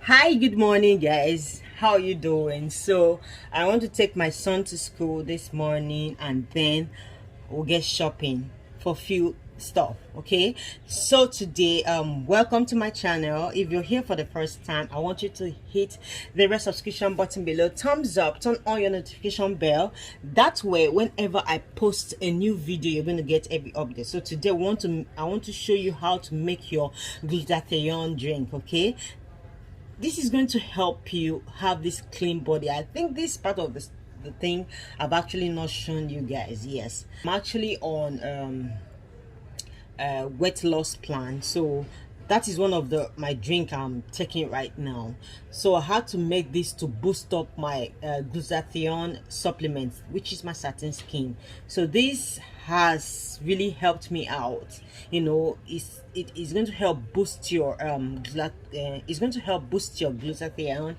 Hi, good morning, guys. How are you doing? So I want to take my son to school this morning, and then we'll get shopping for few stuff. Okay, so today welcome to my channel. If you're here for the first time, I want you to hit the red subscription button below, thumbs up, turn on your notification bell. That way whenever I post a new video, you're going to get every update. So today I want to show you how to make your glutathione drink. Okay, this is going to help you have this clean body. I think this part of the thing I've actually not shown you guys. Yes, I'm actually on weight loss plan, so that is one of my drink I'm taking right now. So I had to make this to boost up my glutathione supplement, which is my satin skin. So this has really helped me out. You know, it is going to help boost your it's going to help boost your glutathione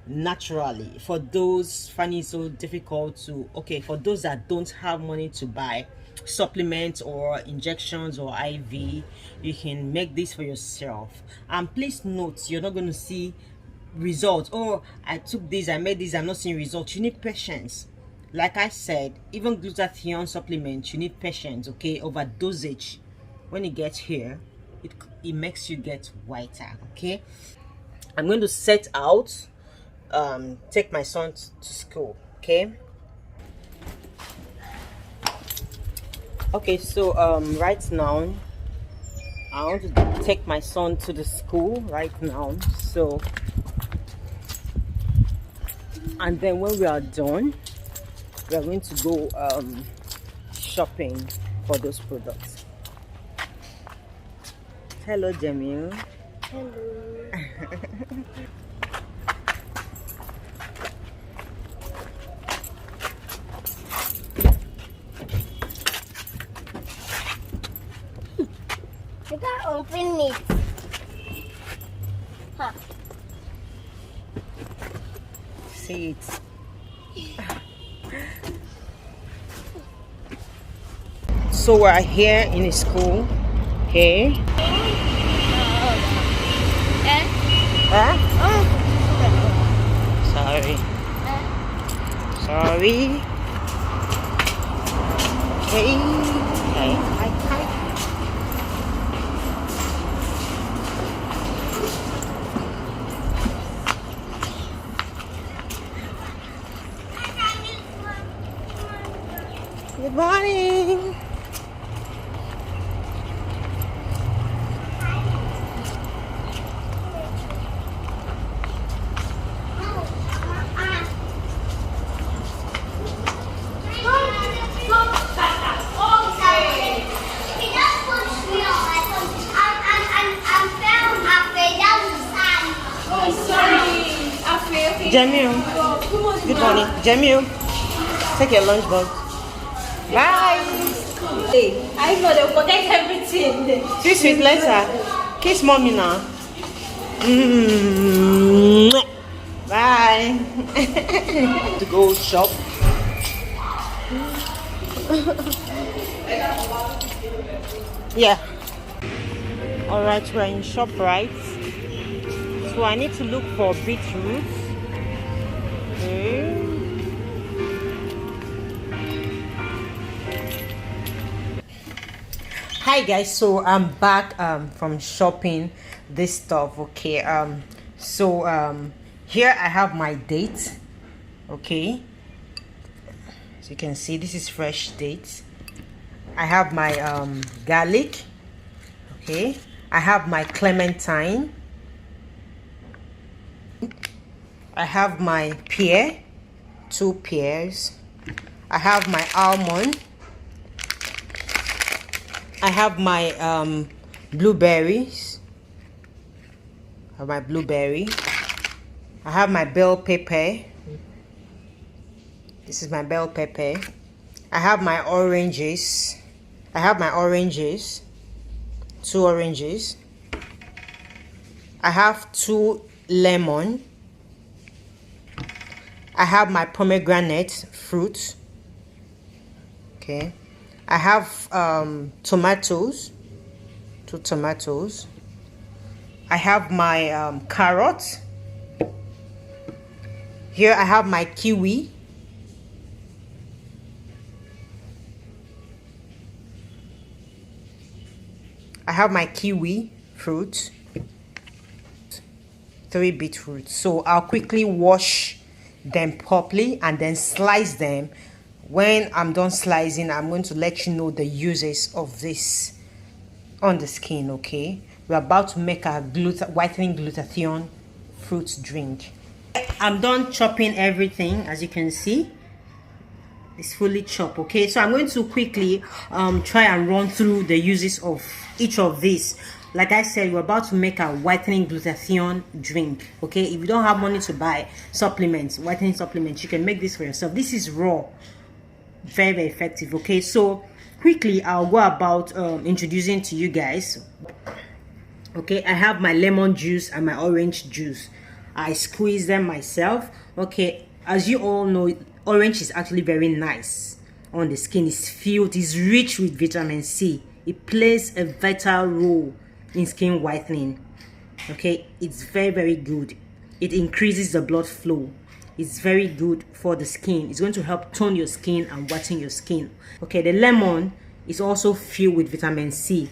naturally. For those finding it so difficult to, okay, for those that don't have money to buy supplements or injections or IV, you can make this for yourself. And please note, you're not going to see results. Oh, I took this, I made this, I'm not seeing results. You need patience. Like I said, even glutathione supplements, you need patience. Okay, over dosage, when it gets here, it makes you get whiter. Okay, I'm going to set out take my son to school. Okay, so right now I want to take my son to the school right now. So, and then when we are done, we are going to go shopping for those products. Hello, Jamil. Hello. You can't open it. Huh. See it. So we're here in a school. Okay. Huh? Sorry. Sorry. Okay. Hi. Good morning. Jamil, good morning. Jamil, take your lunch box. Bye. I know they'll forget everything. See sweet later. Kiss mommy now. Bye. To go shop. Yeah. Alright, we're in shop, right? So I need to look for beetroot. Okay. Hi guys, so I'm back from shopping this stuff. Okay, so here I have my date. Okay, so you can see this is fresh dates. I have my garlic. Okay, I have my clementine. I have my pear, 2 pears. I have my almond. I have my blueberries. I have my blueberry. I have my bell pepper. This is my bell pepper. I have my oranges. I have my oranges. 2 oranges. I have 2 lemon. I have my pomegranate fruit. Okay. I have tomatoes, 2 tomatoes. I have my carrot, Here I have my kiwi. I have my kiwi fruit. 3 beetroots. So I'll quickly wash them properly and then slice them. When I'm done slicing, I'm going to let you know the uses of this on the skin. Okay, we're about to make a whitening glutathione fruit drink. I'm done chopping everything. As you can see, it's fully chopped. Okay, so I'm going to quickly try and run through the uses of each of these. Like I said, we're about to make a whitening glutathione drink. Okay, if you don't have money to buy supplements, whitening supplements, you can make this for yourself. This is raw, very, very effective. Okay, so quickly I'll go about introducing to you guys. Okay, I have my lemon juice and my orange juice. I squeeze them myself. Okay, as you all know, orange is actually very nice on the skin. It's filled, it's rich with vitamin C. It plays a vital role in skin whitening. Okay, it's very, very good. It increases the blood flow. It's very good for the skin. It's going to help tone your skin and whiten your skin. Okay, the lemon is also filled with vitamin C.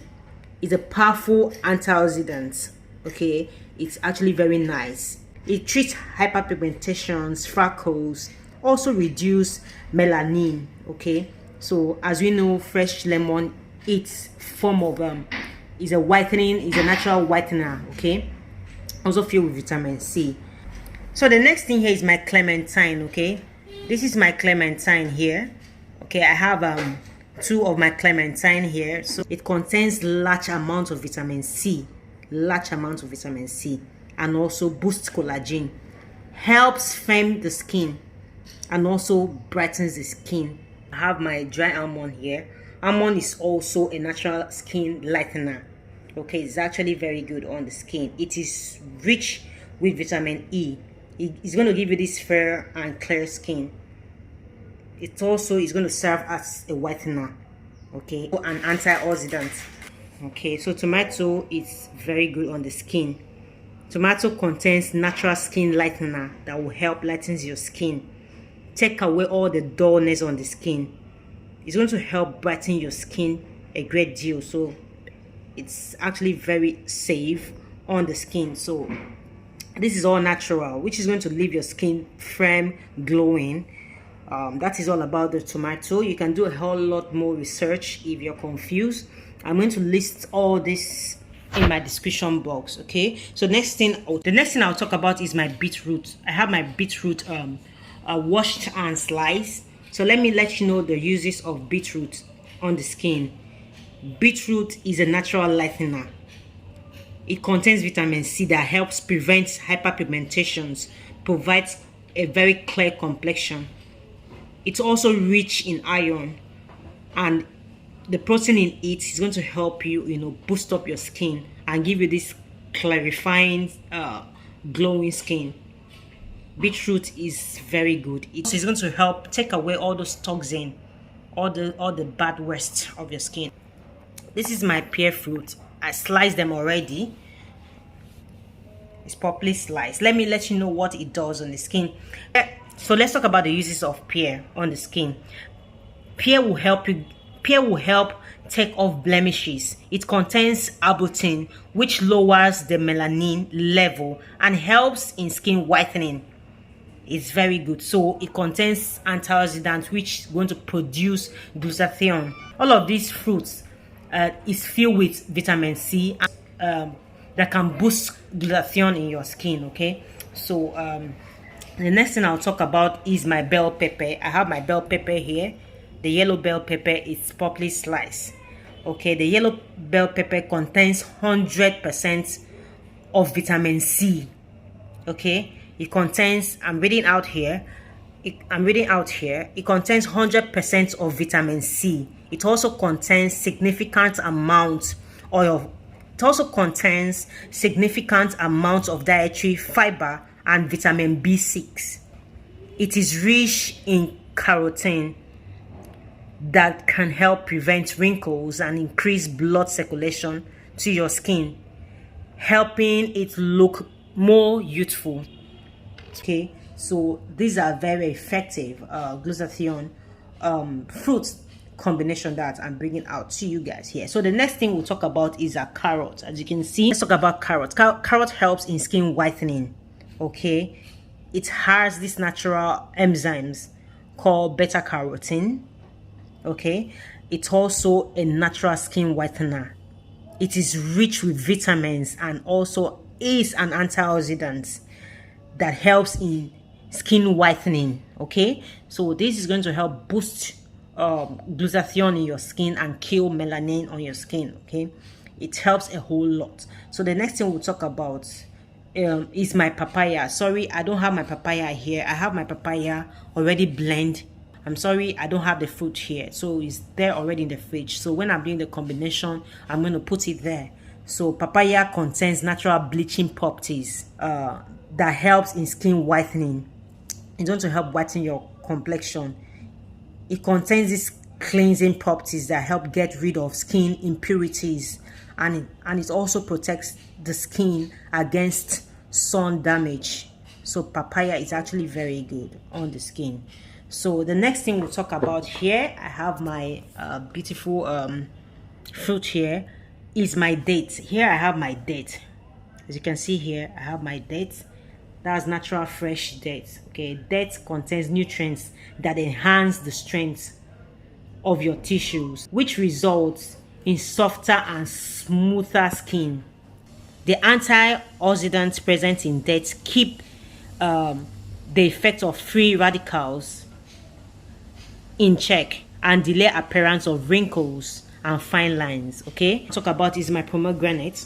It's a powerful antioxidant. Okay, it's actually very nice. It treats hyperpigmentations, freckles, also reduce melanin. Okay, so as we know, fresh lemon, its form of is a whitening, is a natural whitener. Okay, also filled with vitamin C. So the next thing here is my clementine. Okay, this is my clementine here. Okay, I have 2 of my clementine here. So it contains large amounts of vitamin C, and also boosts collagen, helps firm the skin, and also brightens the skin. I have my dry almond here. Almond is also a natural skin lightener. Okay, it's actually very good on the skin. It is rich with vitamin E. It's going to give you this fair and clear skin. It also is going to serve as a whitener. Okay, an antioxidant. Okay, so tomato is very good on the skin. Tomato contains natural skin lightener that will help lighten your skin, take away all the dullness on the skin. It's going to help brighten your skin a great deal. So it's actually very safe on the skin. So this is all natural, which is going to leave your skin firm, glowing. That is all about the tomato. You can do a whole lot more research if you're confused. I'm going to list all this in my description box. Okay, so the next thing I'll talk about is my beetroot. I have my beetroot washed and sliced. So let me let you know the uses of beetroot on the skin. Beetroot is a natural lightener. It contains vitamin C that helps prevent hyperpigmentations, provides a very clear complexion. It's also rich in iron, and the protein in it is going to help you, boost up your skin and give you this clarifying, glowing skin. Beetroot is very good. It's going to help take away all those toxins, all the bad waste of your skin. This is my pear fruit. I sliced them already. It's properly sliced. Let me let you know what it does on the skin. So let's talk about the uses of pear on the skin. Pear will help take off blemishes. It contains albutin, which lowers the melanin level and helps in skin whitening. It's very good. So it contains antioxidants, which is going to produce glutathione. All of these fruits is filled with vitamin C that can boost glutathione in your skin. Okay, so the next thing I'll talk about is my bell pepper. I have my bell pepper here. The yellow bell pepper is properly sliced. Okay, the yellow bell pepper contains 100% of vitamin C. Okay, it contains, I'm reading out here, it contains 100% of vitamin C. It also contains significant amounts of dietary fiber and vitamin B6. It is rich in carotene that can help prevent wrinkles and increase blood circulation to your skin, helping it look more youthful. Okay, So these are very effective glutathione fruit combination that I'm bringing out to you guys here. So the next thing we'll talk about is a carrot. As you can see, let's talk about carrot. Carrot helps in skin whitening. Okay, it has these natural enzymes called beta carotene. Okay, it's also a natural skin whitener. It is rich with vitamins and also is an antioxidant that helps in skin whitening. Okay, so this is going to help boost glutathione in your skin and kill melanin on your skin. Okay, it helps a whole lot. So the next thing we'll talk about is my papaya. Sorry, I don't have my papaya here. I have my papaya already blended. I'm sorry, I don't have the fruit here, so it's there already in the fridge. So when I'm doing the combination, I'm going to put it there. So papaya contains natural bleaching properties that helps in skin whitening. It's going to help whiten your complexion. It contains these cleansing properties that help get rid of skin impurities, and it also protects the skin against sun damage. So papaya is actually very good on the skin. So the next thing we'll talk about here, I have my beautiful fruit here, is my date. Here I have my date. As you can see here, I have my date. That's natural fresh date. Okay, date contains nutrients that enhance the strength of your tissues, which results in softer and smoother skin. The antioxidants present in dates keep the effect of free radicals in check and delay appearance of wrinkles and fine lines. Okay, talk about is my pomegranate.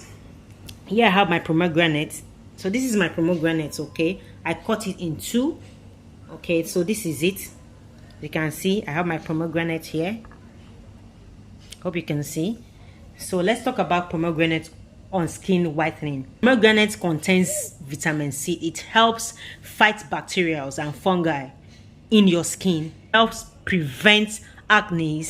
Here I have my pomegranate. So this is my pomegranate. Okay, I cut it in two. Okay, so this is it. You can see I have my pomegranate here. Hope you can see. So let's talk about pomegranate on skin whitening. Pomegranate contains vitamin C. It helps fight bacteria and fungi in your skin. Helps prevent acne,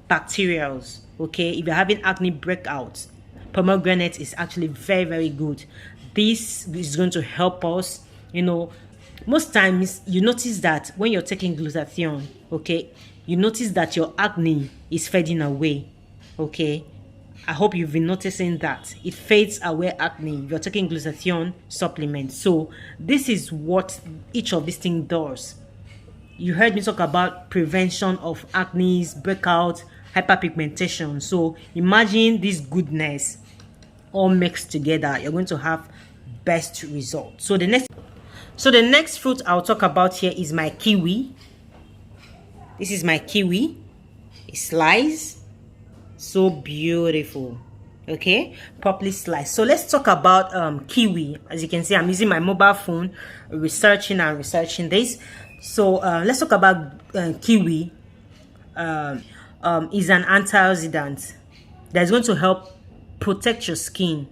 bacteria. Okay, if you're having acne breakouts, pomegranate is actually very, very good. This is going to help us. You know, most times you notice that when you're taking glutathione, okay, you notice that your acne is fading away. Okay, I hope you've been noticing that it fades away acne if you're taking glutathione supplements. So this is what each of these things does. You heard me talk about prevention of acne, breakout, hyperpigmentation. So imagine this goodness all mixed together. You're going to have best results. So the next fruit I'll talk about here is my kiwi. This is my kiwi. It's sliced. So beautiful. Okay, properly sliced. So let's talk about kiwi. As you can see, I'm using my mobile phone researching this. So let's talk about kiwi. Is an antioxidant that's going to help protect your skin,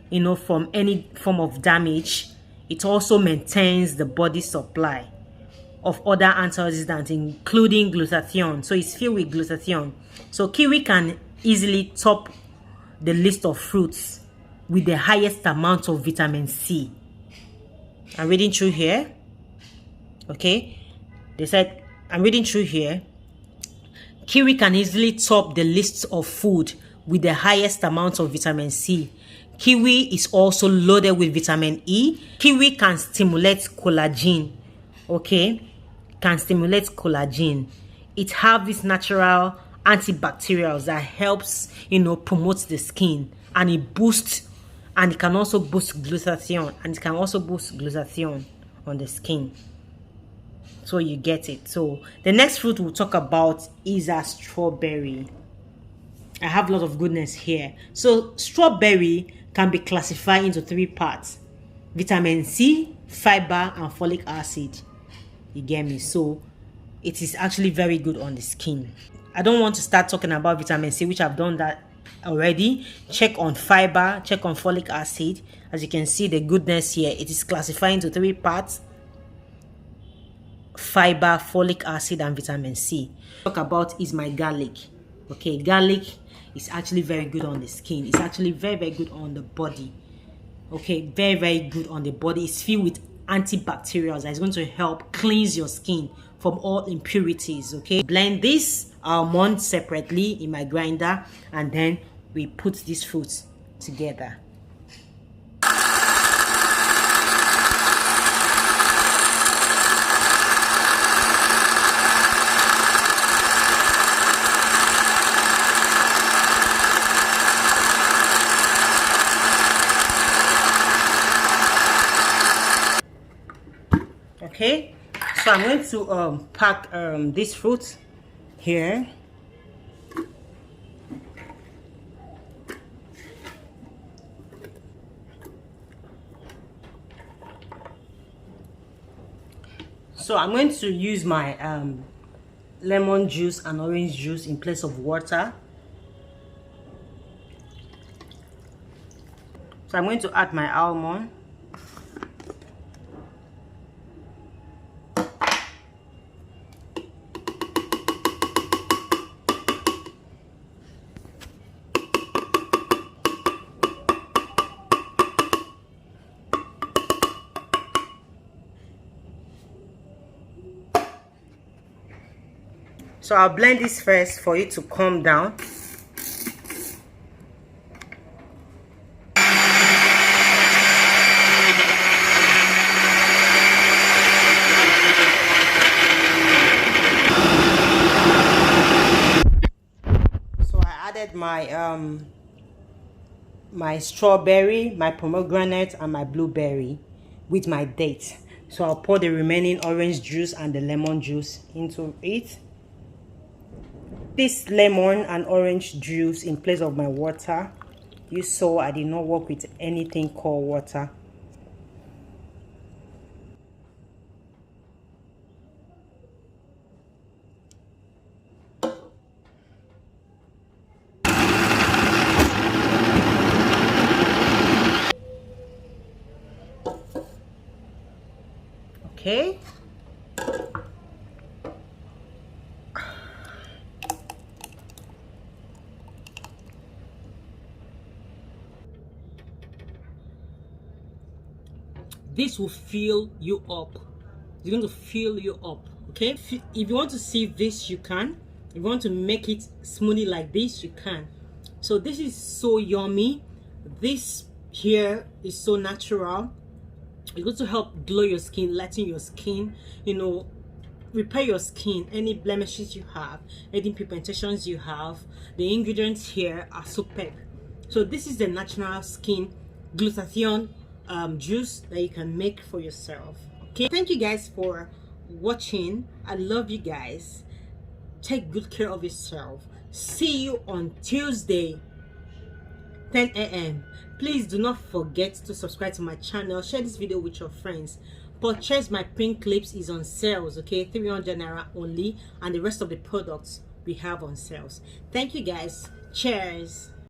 you know, from any form of damage. It also maintains the body supply of other antioxidants, including glutathione. So it's filled with glutathione. So kiwi can easily top the list of fruits with the highest amount of vitamin C. I'm reading through here. Okay, they said, I'm reading through here. Kiwi can easily top the list of food with the highest amount of vitamin C. Kiwi is also loaded with vitamin E. Kiwi can stimulate collagen. Okay, can stimulate collagen. It has this natural antibacterial that helps, you know, promote the skin, and it boosts, and it can also boost glutathione, on the skin. So you get it. So the next fruit we'll talk about is a strawberry. I have a lot of goodness here. So strawberry can be classified into three parts: vitamin C, fiber, and folic acid. You get me? So it is actually very good on the skin. I don't want to start talking about vitamin C, which I've done that already. Check on fiber, check on folic acid. As you can see, the goodness here, it is classified into three parts: fiber, folic acid, and vitamin C. Talk about is my garlic. Okay, garlic is actually very good on the skin. It's actually very, very good on the body. Okay, very, very good on the body. It's filled with antibacterial that is going to help cleanse your skin from all impurities. Okay, blend this almond separately in my grinder, and then we put these fruits together. Okay, so I'm going to pack this fruit here. So I'm going to use my lemon juice and orange juice in place of water. So I'm going to add my almond. So I'll blend this first for it to calm down. So I added my strawberry, my pomegranate, and my blueberry with my date. So I'll pour the remaining orange juice and the lemon juice into it. This lemon and orange juice in place of my water. You saw I did not work with anything called water. Okay. This will fill you up. It's going to fill you up. Okay, if you want to see this, you can. If you want to make it smoothie like this, you can. So this is so yummy. This here is so natural. It's going to help glow your skin, lighten your skin, you know, repair your skin, any blemishes you have, any pigmentations you have. The ingredients here are superb. So this is the natural skin glutathione juice that you can make for yourself. Okay, thank you guys for watching. I love you guys. Take good care of yourself. See you on Tuesday 10 a.m. Please do not forget to subscribe to my channel. Share this video with your friends. Purchase my print clips is on sales. Okay, 300 naira only, and the rest of the products we have on sales. Thank you guys. Cheers.